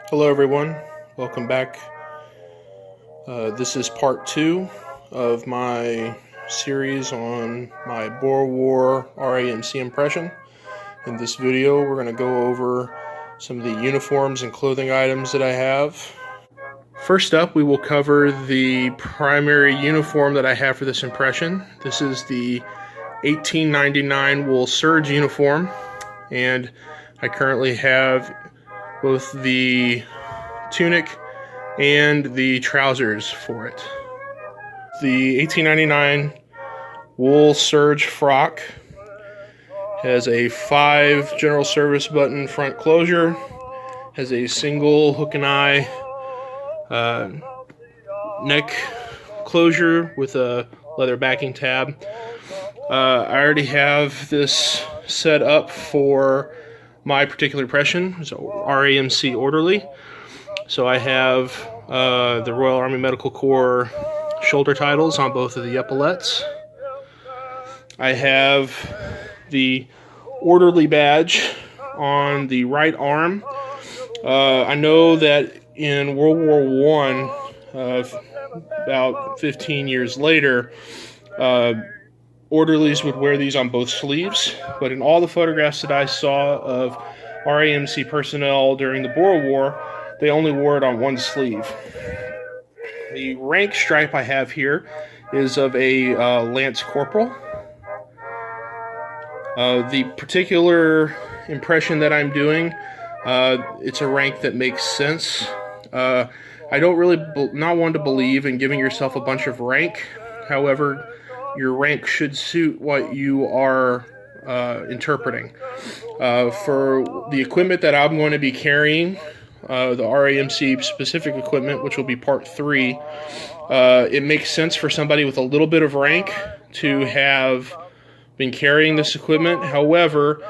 Hello everyone, welcome back. This is part 2 of my series on my Boer War RAMC impression. In this video we're going to go over some of the uniforms and clothing items that I have. First up, we will cover the primary uniform that I have for this impression. This is the 1899 wool serge uniform, and I currently have both the tunic and the trousers for it. The 1899 wool serge frock has a 5 general service button front closure, has a single hook and eye neck closure with a leather backing tab. I already have this set up for my particular impression, so RAMC orderly. So I have the Royal Army Medical Corps shoulder titles on both of the epaulettes. I have the orderly badge on the right arm. I know that in World War I, about 15 years later, orderlies would wear these on both sleeves, but in all the photographs that I saw of RAMC personnel during the Boer War, they only wore it on one sleeve. The rank stripe I have here is of a Lance Corporal. The particular impression that I'm doing, it's a rank that makes sense. I don't really not one to believe in giving yourself a bunch of rank. However, your rank should suit what you are interpreting. For the equipment that I'm going to be carrying, the RAMC specific equipment, which will be part 3, it makes sense for somebody with a little bit of rank to have been carrying this equipment. However,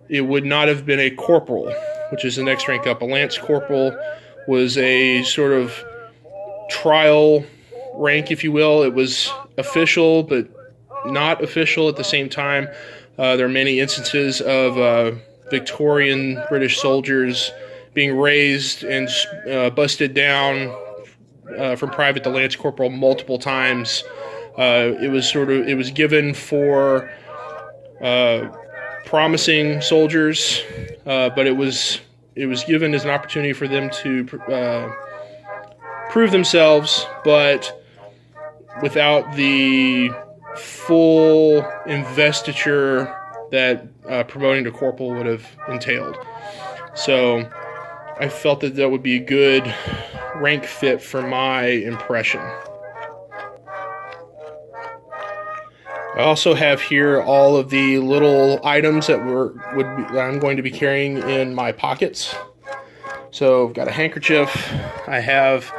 it would not have been a corporal, which is the next rank up. A Lance Corporal was a sort of trial rank, if you will. It was official, but not official at the same time. There are many instances of Victorian British soldiers being raised and busted down from private to Lance Corporal multiple times. It was given for promising soldiers, but it was given as an opportunity for them to prove themselves, but without the full investiture that promoting to corporal would have entailed. So I felt that that would be a good rank fit for my impression. I also have here all of the little items that I'm going to be carrying in my pockets. So I've got a handkerchief. I have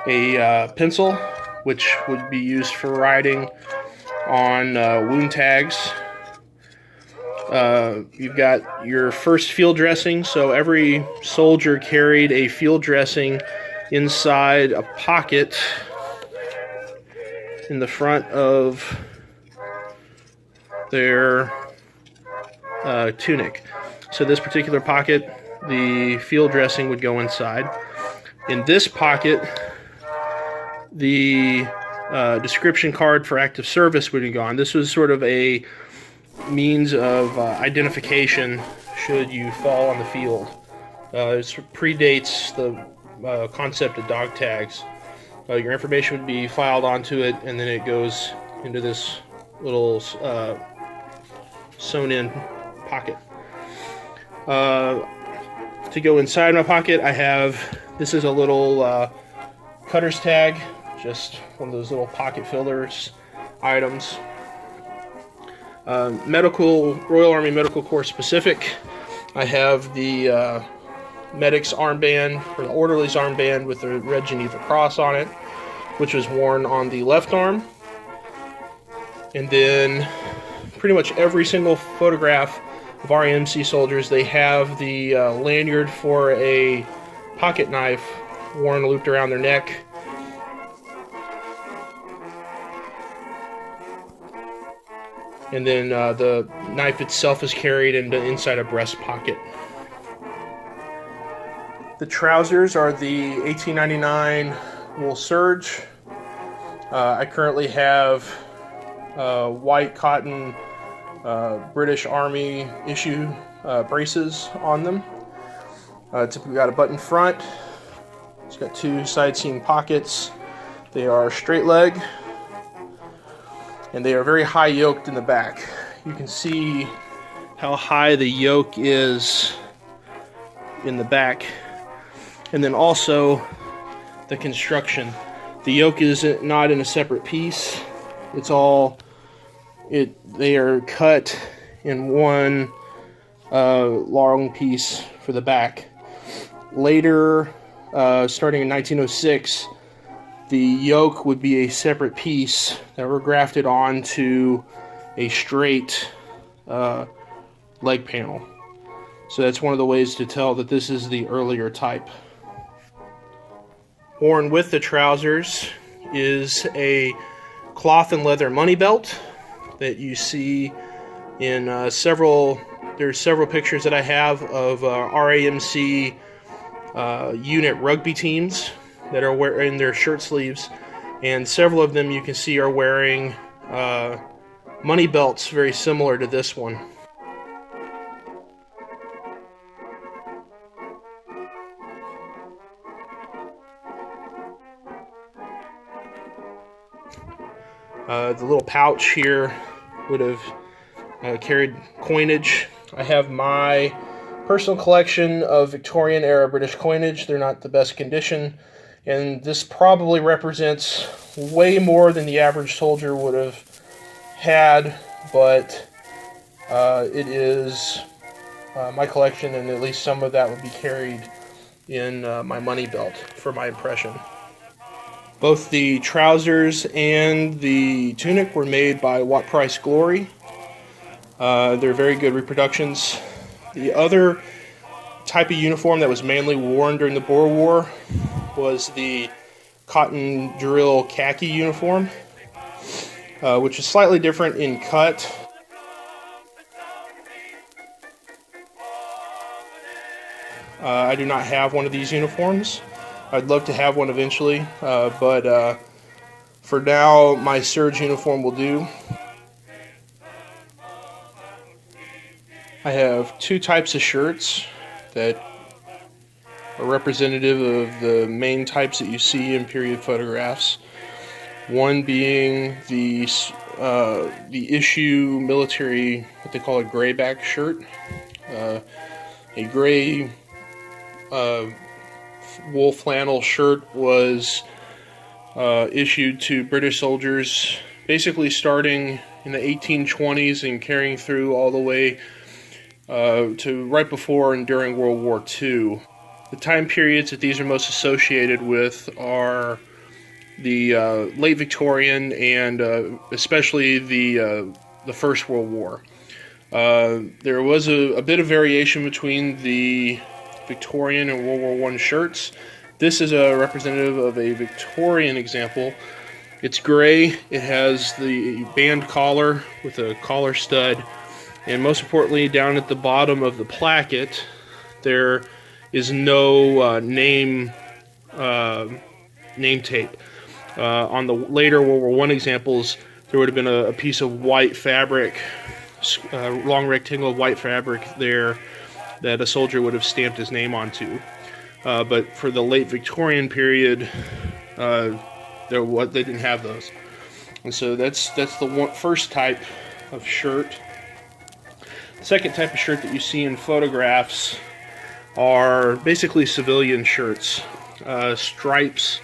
a pencil, which would be used for writing on wound tags. You've got your first field dressing, so every soldier carried a field dressing inside a pocket in the front of their tunic. So this particular pocket, the field dressing would go inside. In this pocket, the description card for active service would be gone. This was sort of a means of identification should you fall on the field. It predates the concept of dog tags. Your information would be filed onto it, and then it goes into this little sewn-in pocket. To go inside my pocket, I have, this is a little cutter's tag, just one of those little pocket fillers items. Royal Army Medical Corps specific, I have the medic's armband, or the orderly's armband with the red Geneva cross on it, which was worn on the left arm. And then pretty much every single photograph of RAMC soldiers, they have the lanyard for a pocket knife worn looped around their neck. And then the knife itself is carried inside a breast pocket. The trousers are the 1899 wool serge. I currently have white cotton British Army issue braces on them. It's got a button front. It's got two side seam pockets. They are straight leg, and they are very high yoked in the back. You can see how high the yoke is in the back, and then also the construction. The yoke is not in a separate piece. It's all they are cut in one long piece for the back. Later, starting in 1906, the yoke would be a separate piece that were grafted onto a straight leg panel. So that's one of the ways to tell that this is the earlier type. Worn with the trousers is a cloth and leather money belt that you see in several pictures that I have of RAMC unit rugby teams that are wearing their shirt sleeves, and several of them you can see are wearing money belts very similar to this one. The little pouch here would have carried coinage. I have my personal collection of Victorian era British coinage. They're not the best condition, and this probably represents way more than the average soldier would have had, but it is my collection, and at least some of that would be carried in my money belt for my impression. Both the trousers and the tunic were made by Watt Price Glory. They're very good reproductions. The other type of uniform that was mainly worn during the Boer War was the cotton drill khaki uniform, which is slightly different in cut. I do not have one of these uniforms. I'd love to have one eventually, but for now, my serge uniform will do. I have two types of shirts that are representative of the main types that you see in period photographs. One being the issue military, what they call a grayback shirt. A gray wool flannel shirt was issued to British soldiers basically starting in the 1820s and carrying through all the way to right before and during World War II. The time periods that these are most associated with are the late Victorian and especially the First World War. There was a bit of variation between the Victorian and World War I shirts. This is a representative of a Victorian example. It's gray, it has the band collar with a collar stud, and most importantly, down at the bottom of the placket, there is no name tape. On the later World War I examples, there would have been a piece of white fabric, long rectangle of white fabric there, that a soldier would have stamped his name onto. But for the late Victorian period, they didn't have those. And so that's the first type of shirt. The second type of shirt that you see in photographs are basically civilian shirts. Stripes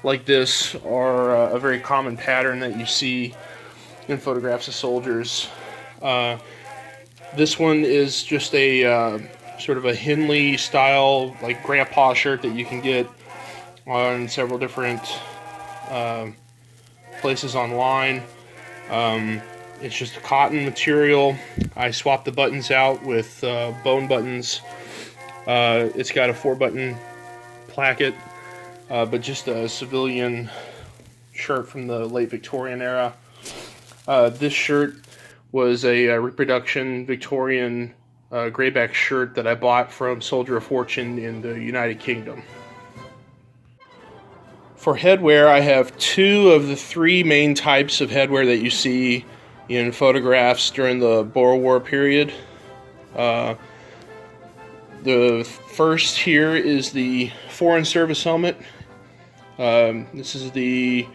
like this are a very common pattern that you see in photographs of soldiers. This one is just a sort of a Henley style, like grandpa shirt that you can get on several different places online. It's just a cotton material. I swapped the buttons out with bone buttons. It's got a 4-button placket, but just a civilian shirt from the late Victorian era. This shirt was a reproduction Victorian grayback shirt that I bought from Soldier of Fortune in the United Kingdom. For headwear, I have 2 of the 3 main types of headwear that you see in photographs during the Boer War period. The first here is the Foreign Service helmet. This is the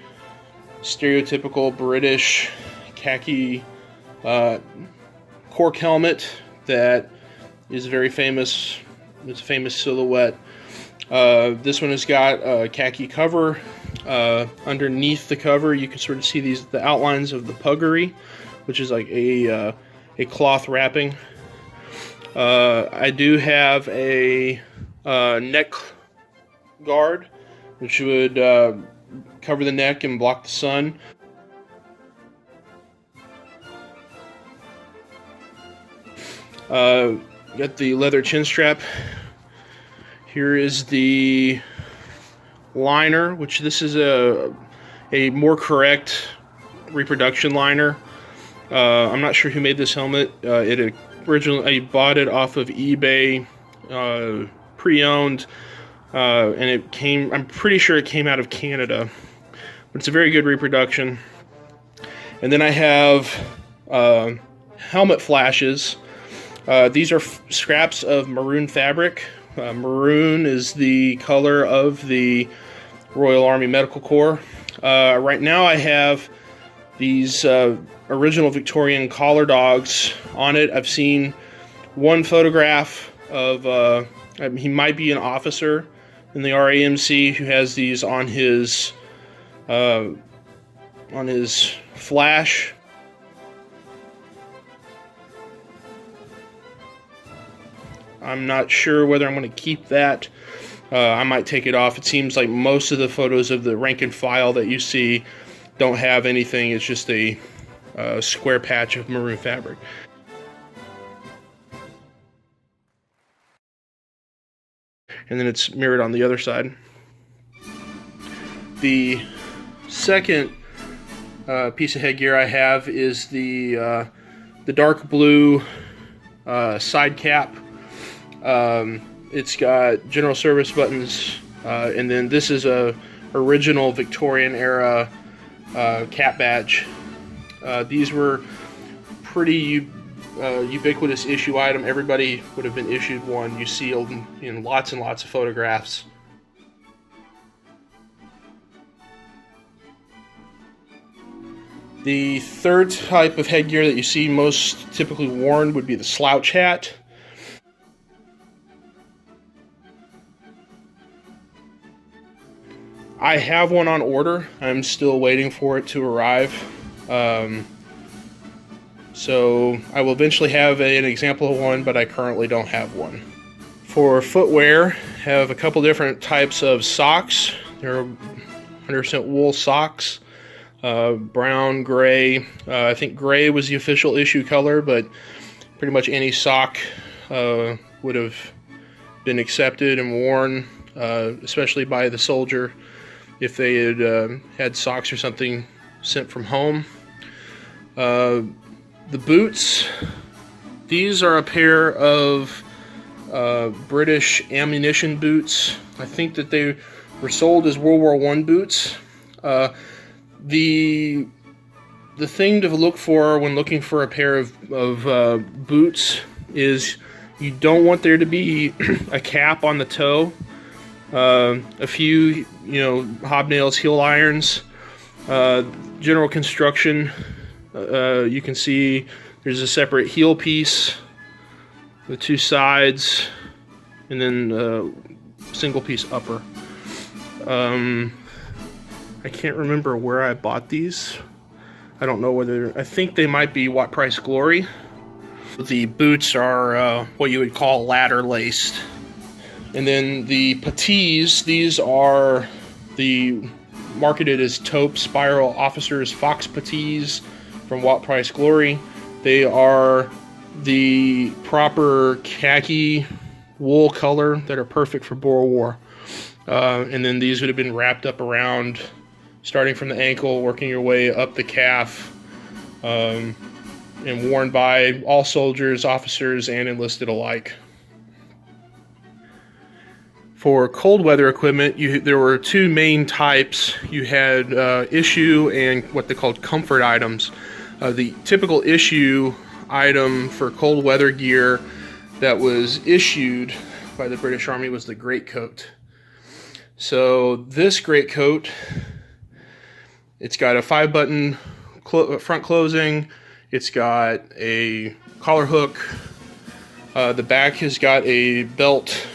stereotypical British khaki cork helmet that is very famous. It's a famous silhouette. This one has got a khaki cover. Underneath the cover, you can sort of see the outlines of the puggery, which is like a cloth wrapping. I do have a neck guard, which would cover the neck and block the sun. Got the leather chin strap. Here is the liner, which this is a more correct reproduction liner. I'm not sure who made this helmet. Originally, I bought it off of eBay, pre-owned, and I'm pretty sure it came out of Canada, but it's a very good reproduction. And then I have helmet flashes. These are scraps of maroon fabric. Maroon is the color of the Royal Army Medical Corps. Right now I have these original Victorian collar dogs on it. I've seen one photograph of, he might be an officer in the RAMC who has these on his flash. I'm not sure whether I'm going to keep that. I might take it off. It seems like most of the photos of the rank and file that you see don't have anything. It's just a square patch of maroon fabric. And then it's mirrored on the other side. The second piece of headgear I have is the dark blue side cap. It's got general service buttons, and then this is a original Victorian era cap badge. These were pretty ubiquitous issue item. Everybody would have been issued one. You see in lots and lots of photographs. The third type of headgear that you see most typically worn would be the slouch hat. I have one on order. I'm still waiting for it to arrive. So I will eventually have an example of one, but I currently don't have one. For footwear, have a couple different types of socks. They're 100% wool socks. Brown, gray. I think gray was the official issue color, but pretty much any sock would have been accepted and worn, especially by the soldier if they had had socks or something sent from home. The boots, these are a pair of British ammunition boots. I think that they were sold as World War I boots. The thing to look for when looking for a pair of boots is you don't want there to be a cap on the toe. A few, hobnails, heel irons, general construction. You can see there's a separate heel piece, the two sides, and then single piece upper. I can't remember where I bought these. I don't know whether, I think they might be What Price Glory. The boots are what you would call ladder laced. And then the puttees, these are marketed as taupe spiral officers fox puttees from What Price Glory. They are the proper khaki wool color that are perfect for Boer War. And then these would have been wrapped up around, starting from the ankle, working your way up the calf. and worn by all soldiers, officers, and enlisted alike. For cold weather equipment, there were two main types. You had issue and what they called comfort items. The typical issue item for cold weather gear that was issued by the British Army was the greatcoat. So this greatcoat, it's got a 5-button front closing. It's got a collar hook. The back has got a belt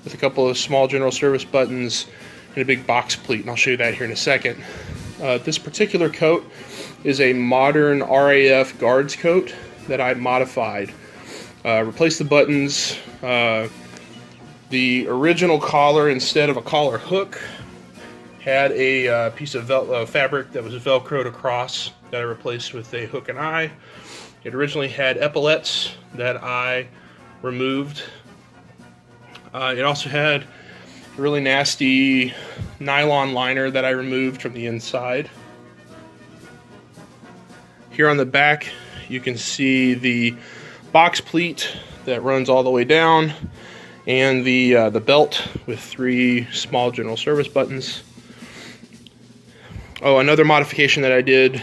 with a couple of small general service buttons and a big box pleat, and I'll show you that here in a second. This particular coat is a modern RAF Guards coat that I modified. Replaced the buttons. The original collar, instead of a collar hook, had a piece of fabric that was velcroed across that I replaced with a hook and eye. It originally had epaulets that I removed. It also had a really nasty nylon liner that I removed from the inside. Here on the back, you can see the box pleat that runs all the way down, and the belt with 3 small general service buttons. Oh, another modification that I did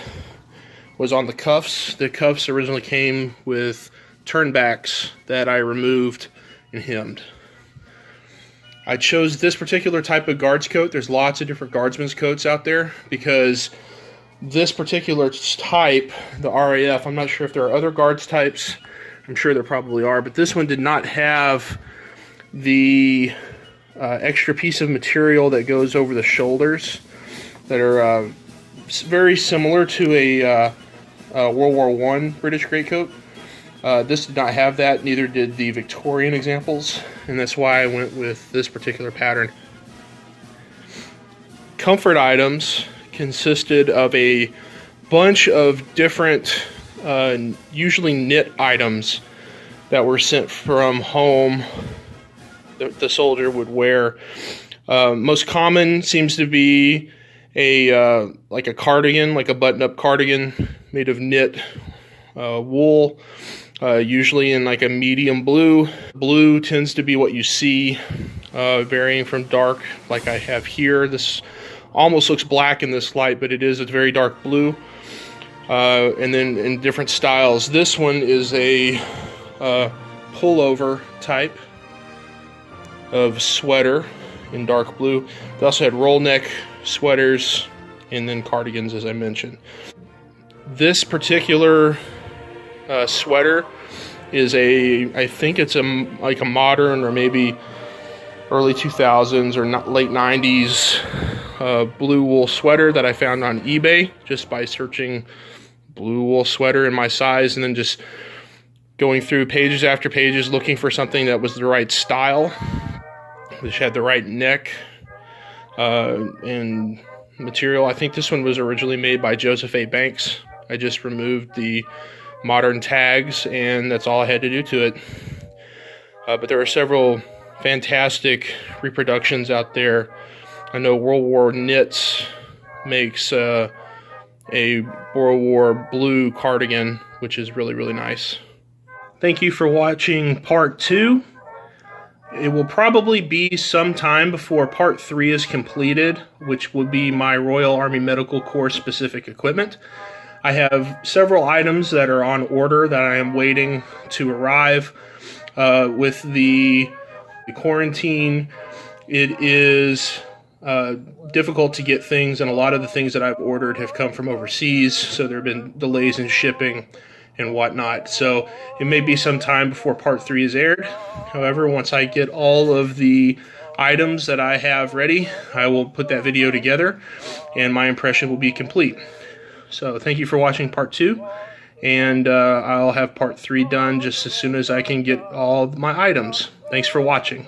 was on the cuffs. The cuffs originally came with turnbacks that I removed and hemmed. I chose this particular type of guards coat. There's lots of different guardsmen's coats out there because this particular type, the RAF, I'm not sure if there are other guards types. I'm sure there probably are, but this one did not have the extra piece of material that goes over the shoulders that are very similar to a World War I British greatcoat. This did not have that, neither did the Victorian examples, and that's why I went with this particular pattern. Comfort items consisted of a bunch of different, usually knit items that were sent from home that the soldier would wear. Most common seems to be like a cardigan, like a button-up cardigan made of knit wool, usually in like a medium blue. Blue tends to be what you see, varying from dark, like I have here. This almost looks black in this light, but it is a very dark blue. And then in different styles. This one is a pullover type of sweater in dark blue. They also had roll neck sweaters and then cardigans, as I mentioned. This particular sweater is I think it's like a modern or maybe early 2000s or late 90s blue wool sweater that I found on eBay just by searching blue wool sweater in my size and then just going through pages after pages looking for something that was the right style, which had the right neck and material. I think this one was originally made by Joseph A. Banks. I just removed the modern tags and that's all I had to do to it. But there are several fantastic reproductions out there. I know World War Knits makes a Boer War blue cardigan, which is really, really nice. Thank you for watching part 2. It will probably be some time before part 3 is completed, which will be my Royal Army Medical Corps specific equipment. I have several items that are on order that I am waiting to arrive. With the quarantine, it is difficult to get things, and a lot of the things that I've ordered have come from overseas, so there have been delays in shipping and whatnot. So it may be some time before part 3 is aired. However, once I get all of the items that I have ready, I will put that video together and my impression will be complete. So thank you for watching part 2, and I'll have part 3 done just as soon as I can get all my items. Thanks for watching.